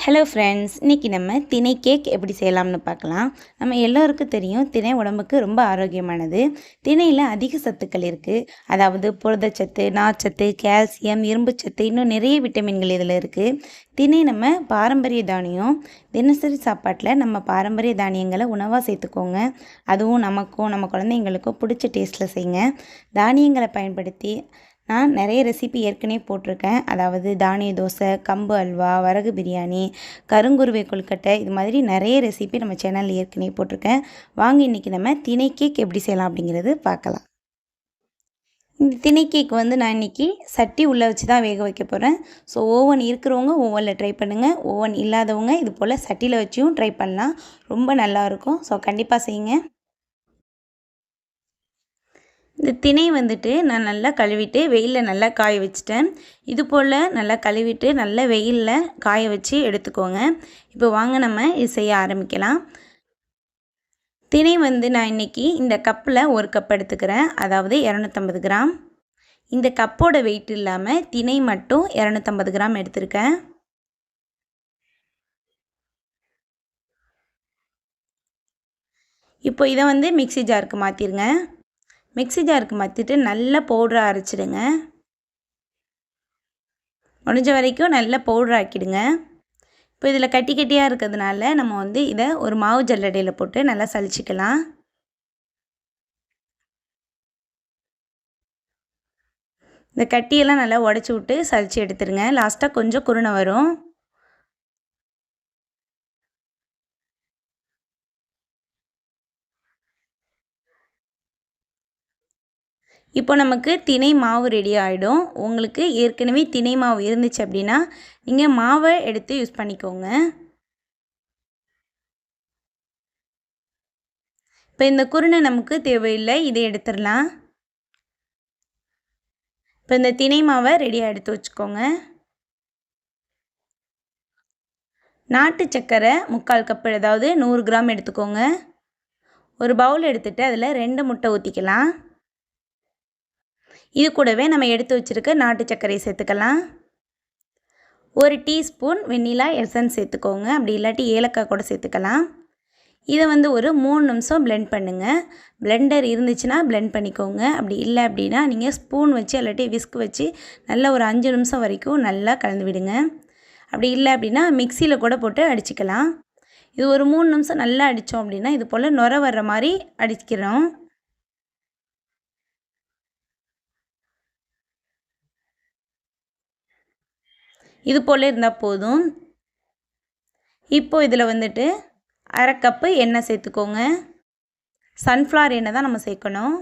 Hello friends, இன்றைக்கி நம்ம திணை கேக் எப்படி செய்யலாம்னு பார்க்கலாம். நம்ம எல்லோருக்கும் தெரியும், திணை உடம்புக்கு ரொம்ப ஆரோக்கியமானது. திணையில் அதிக சத்துக்கள் இருக்குது. அதாவது புரதச்சத்து, நார்ச்சத்து, கால்சியம், இரும்புச்சத்து, இன்னும் நிறைய விட்டமின்கள் இதில் இருக்குது. திணை நம்ம பாரம்பரிய தானியம். தினசரி சாப்பாட்டில் நம்ம பாரம்பரிய தானியங்களை உணவாக சேர்த்துக்கோங்க. அதுவும் நமக்கும் நம்ம குழந்தைங்களுக்கும் பிடிச்ச டேஸ்ட்டில் செய்யுங்க. தானியங்களை பயன்படுத்தி நான் நிறைய ரெசிபி ஏற்கனவே போட்டிருக்கேன். அதாவது தானிய தோசை, கம்பு அல்வா, வரகு பிரியாணி, கருங்குருவை கொழுக்கட்டை, இது மாதிரி நிறைய ரெசிபி நம்ம சேனலில் ஏற்கனவே போட்டிருக்கேன். வாங்க இன்றைக்கி நம்ம திணை கேக் எப்படி செய்யலாம் அப்படிங்கிறது பார்க்கலாம். இந்த திணை கேக் நான் இன்றைக்கி சட்டி உள்ளே வச்சு தான் வேக வைக்க போகிறேன். ஸோ ஓவன் இருக்கிறவங்க ஓவனில் ட்ரை பண்ணுங்கள். ஓவன் இல்லாதவங்க இது போல் சட்டியில் வச்சும் ட்ரை பண்ணலாம். ரொம்ப நல்லாயிருக்கும். ஸோ கண்டிப்பாக செய்யுங்க. இந்த திணை நான் நல்லா கழுவிட்டு வெயிலில் நல்லா காய வச்சுட்டேன். இது போல் நல்லா கழுவிட்டு நல்லா வெயிலில் காய வச்சு எடுத்துக்கோங்க. இப்போ வாங்க நம்ம இது செய்ய ஆரம்பிக்கலாம். திணை நான் இன்றைக்கி இந்த கப்பில் ஒரு கப் எடுத்துக்கிறேன். அதாவது 250 கிராம். இந்த கப்போட வெயிட் இல்லாமல் திணை மட்டும் 250 கிராம் எடுத்திருக்கேன். இப்போ இதை மிக்ஸி ஜாருக்கு மாற்றிடுங்க. மிக்ஸி ஜாருக்கு மாற்றிட்டு நல்லா பவுடராக அரைச்சிடுங்க. முடிஞ்ச வரைக்கும் நல்லா பவுடர் ஆக்கிடுங்க. இப்போ இதில் கட்டி கட்டியாக இருக்கிறதுனால நம்ம இதை ஒரு மாவு ஜல்லடையில் போட்டு நல்லா சலிச்சிக்கலாம். இந்த கட்டியெல்லாம் நல்லா உடச்சி விட்டு சலிச்சு எடுத்துருங்க. லாஸ்ட்டாக கொஞ்சம் குருணை வரும். இப்போ நமக்கு திணை மாவு ரெடி ஆகிடும். உங்களுக்கு ஏற்கனவே திணை மாவு இருந்துச்சு அப்படின்னா நீங்கள் மாவை எடுத்து யூஸ் பண்ணிக்கோங்க. இப்போ இந்த குருணை நமக்கு தேவையில்லை, இதை எடுத்துடலாம். இப்போ இந்த திணை மாவை ரெடியாக எடுத்து வச்சுக்கோங்க. நாட்டு சர்க்கரை 3/4 கப், அதாவது 100 கிராம் எடுத்துக்கோங்க. ஒரு பவுல் எடுத்துகிட்டு அதில் 2 முட்டை ஊற்றிக்கலாம். இது கூடவே நம்ம எடுத்து வச்சுருக்க நாட்டு சர்க்கரை சேர்த்துக்கலாம். 1 டீஸ்பூன் வெண்ணிலா எசன்ஸ் சேர்த்துக்கோங்க. அப்படி இல்லாட்டி ஏலக்காய் கூட சேர்த்துக்கலாம். இதை ஒரு 3 நிமிஷம் பிளெண்ட் பண்ணுங்கள். பிளெண்டர் இருந்துச்சுன்னா பிளெண்ட் பண்ணிக்கோங்க. அப்படி இல்லை அப்படின்னா நீங்கள் ஸ்பூன் வச்சு இல்லாட்டி விஸ்க் வச்சு நல்லா ஒரு 5 நிமிஷம் வரைக்கும் நல்லா கலந்து விடுங்க. அப்படி இல்லை அப்படின்னா மிக்சியில் கூட போட்டு அடிச்சுக்கலாம். இது ஒரு 3 நிமிஷம் நல்லா அடித்தோம் அப்படின்னா இது போல் நுரை வர்ற மாதிரி அடிக்கிறோம். இது போல் இருந்தால் போதும். இப்போ இதில் 1/2 கப்பு எண்ணெய் சேர்த்துக்கோங்க. சன்ஃப்ளவர் எண்ணெய் தான் நம்ம சேர்க்கணும்.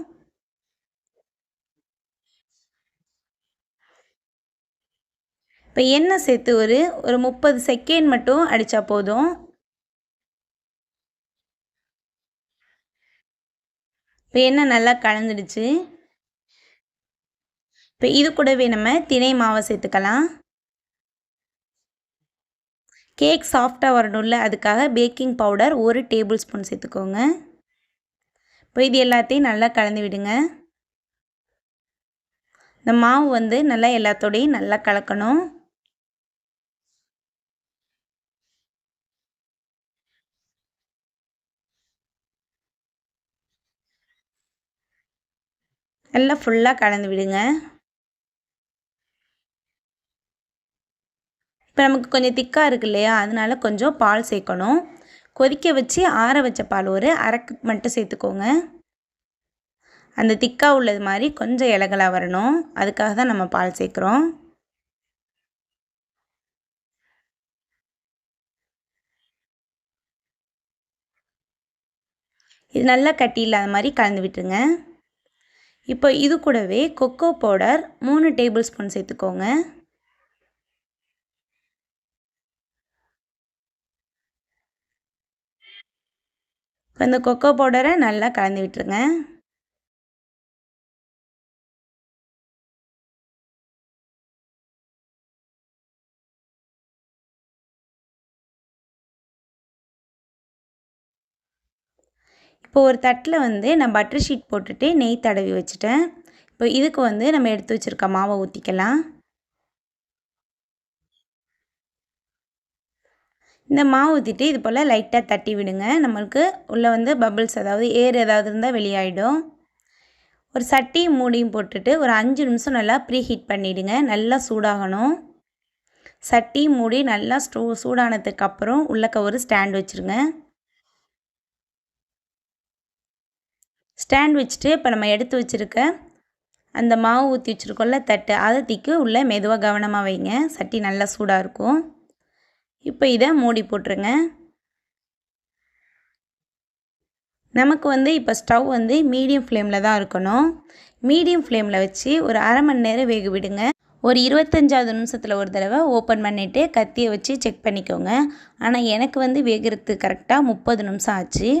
இப்போ எண்ணெய் சேர்த்து ஒரு 30 செகண்ட் மட்டும் அடித்தா போதும். இப்போ எண்ணெய் நல்லா கலந்துடுச்சு. இப்போ இது கூடவே நம்ம திணை மாவை சேர்த்துக்கலாம். கேக் சாஃப்டாக வரணும்ல, அதுக்காக பேக்கிங் பவுடர் 1 டேபிள் ஸ்பூன் சேர்த்துக்கோங்க. இப்போ இது எல்லாத்தையும் நல்லா கலந்து விடுங்க. இந்த மாவு நல்லா எல்லாத்தோடையும் நல்லா கலக்கணும். நல்லா ஃபுல்லாக கலந்து விடுங்க. இப்போ நமக்கு கொஞ்சம் திக்காக இருக்கு இல்லையா, அதனால் கொஞ்சம் பால் சேர்க்கணும். கொதிக்க வச்சு ஆற வச்ச பால் ஒரு 1/2 கப் மட்டும் சேர்த்துக்கோங்க. அந்த திக்காக உள்ளது மாதிரி கொஞ்சம் இலகலாக வரணும், அதுக்காக தான் நம்ம பால் சேர்க்குறோம். இது நல்லா கட்டி இல்லாத மாதிரி கலந்து விட்டுருங்க. இப்போ இது கூடவே கொக்கோ பவுடர் 3 டேபிள் ஸ்பூன் சேர்த்துக்கோங்க. இப்போ இந்த கொக்கோ பவுடரை நல்லா கலந்து விட்டுருங்க. இப்போ ஒரு தட்டில் நான் பட்டர் ஷீட் போட்டுட்டு நெய் தடவி வச்சுட்டேன். இப்போ இதுக்கு நம்ம எடுத்து வச்சுருக்க மாவை ஊற்றிக்கலாம். இந்த மாவு ஊற்றிட்டு இது போல் லைட்டாக தட்டி விடுங்க. நம்மளுக்கு உள்ளே வந்து பபிள்ஸ் அதாவது ஏர் ஏதாவது இருந்தால் வெளியாகிடும். ஒரு சட்டியும் மூடியும் போட்டுட்டு ஒரு 5 நிமிஷம் நல்லா ப்ரீ ஹீட் பண்ணிவிடுங்க. நல்லா சூடாகணும். சட்டி மூடி நல்லா சூடானதுக்கப்புறம் உள்ளக்க ஒரு ஸ்டாண்ட் வச்சுருங்க. ஸ்டாண்ட் வச்சுட்டு இப்போ நம்ம எடுத்து வச்சுருக்க அந்த மாவு ஊற்றி வச்சுருக்கோம்ல தட்டு, அதை தூக்கி உள்ளே மெதுவாக கவனமாக வைங்க. சட்டி நல்லா சூடாக இருக்கும். இப்போ இதை மூடி போட்டுருங்க. நமக்கு வந்து இப்போ ஸ்டவ் வந்து மீடியம் ஃப்ளேமில் தான் இருக்கணும். மீடியம் ஃப்ளேமில் வச்சு ஒரு அரை மணி நேரம் வேக விடுங்க. ஒரு 25வது நிமிஷத்தில் ஒரு தடவை ஓப்பன் பண்ணிவிட்டு கத்தியை வச்சு செக் பண்ணிக்கோங்க. ஆனால் எனக்கு வந்து வேகிறதுக்கு கரெக்டாக 30 நிமிஷம் ஆச்சு.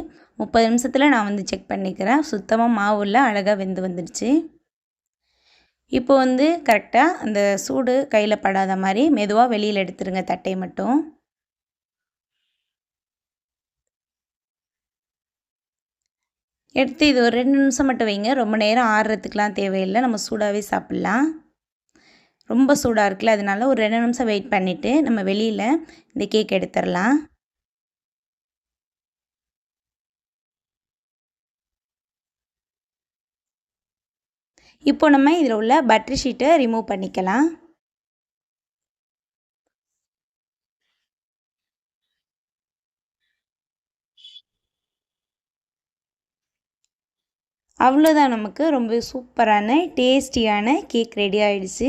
30 நிமிஷத்தில் நான் வந்து செக் பண்ணிக்கிறேன். சுத்தமாக மாவுல அழகாக வெந்து வந்துடுச்சு. இப்போ வந்து கரெக்டாக அந்த சூடு கையில் படாத மாதிரி மெதுவாக வெளியில் எடுத்துருங்க தட்டையை மட்டும். எடுத்து இது ஒரு 2 நிமிஷம் மட்டும் வைங்க. ரொம்ப நேரம் ஆறுறதுக்கெலாம் தேவையில்லை. நம்ம சூடாகவே சாப்பிட்லாம். ரொம்ப சூடாக இருக்குல்ல, அதனால ஒரு 2 நிமிஷம் வெயிட் பண்ணிவிட்டு நம்ம வெளியில் இந்த கேக் எடுத்துடலாம். இப்போ நம்ம இதில் உள்ள பட்டர் ஷீட்டை ரிமூவ் பண்ணிக்கலாம். அவ்வளோதான், நமக்கு ரொம்ப சூப்பரான டேஸ்டியான கேக் ரெடி ஆகிடுச்சு.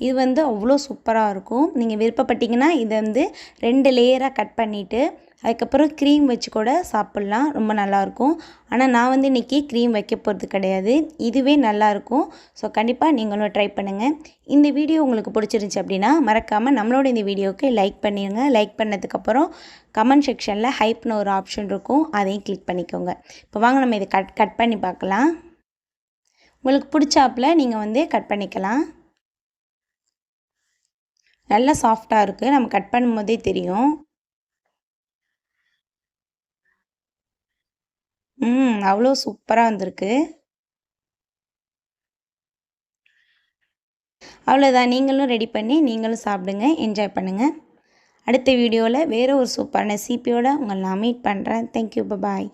இது வந்து அவ்வளோ சூப்பராக இருக்கும். நீங்கள் விருப்பப்பட்டீங்கன்னா இதை வந்து 2 லேயராக கட் பண்ணிவிட்டு அதுக்கப்புறம் க்ரீம் வச்சு கூட சாப்பிட்லாம். ரொம்ப நல்லாயிருக்கும். ஆனால் நான் வந்து இன்றைக்கி க்ரீம் வைக்க போகிறது கிடையாது. இதுவே நல்லாயிருக்கும். ஸோ கண்டிப்பாக நீங்களும் ட்ரை பண்ணுங்கள். இந்த வீடியோ உங்களுக்கு பிடிச்சிருந்துச்சி அப்படின்னா மறக்காமல் நம்மளோட இந்த வீடியோவுக்கு லைக் பண்ணிடுங்க. லைக் பண்ணதுக்கப்புறம் கமெண்ட் செக்ஷனில் ஹைப்னு ஒரு ஆப்ஷன் இருக்கும், அதையும் கிளிக் பண்ணிக்கோங்க. இப்போ வாங்க நம்ம இதை கட் பண்ணி பார்க்கலாம். உங்களுக்கு பிடிச்சாப்பில் நீங்கள் வந்து கட் பண்ணிக்கலாம். நல்லா சாஃப்டாக இருக்குது, நம்ம கட் பண்ணும்போதே தெரியும். அவ்வளோ சூப்பராக வந்திருக்கு. அவ்வளோதான், நீங்களும் ரெடி பண்ணி நீங்களும் சாப்பிடுங்க, என்ஜாய் பண்ணுங்கள். அடுத்த வீடியோவில் வேறு ஒரு சூப்பரான ரெசிபியோடு உங்களை நான் மீட் பண்ணுறேன். தேங்க்யூ, பாய்.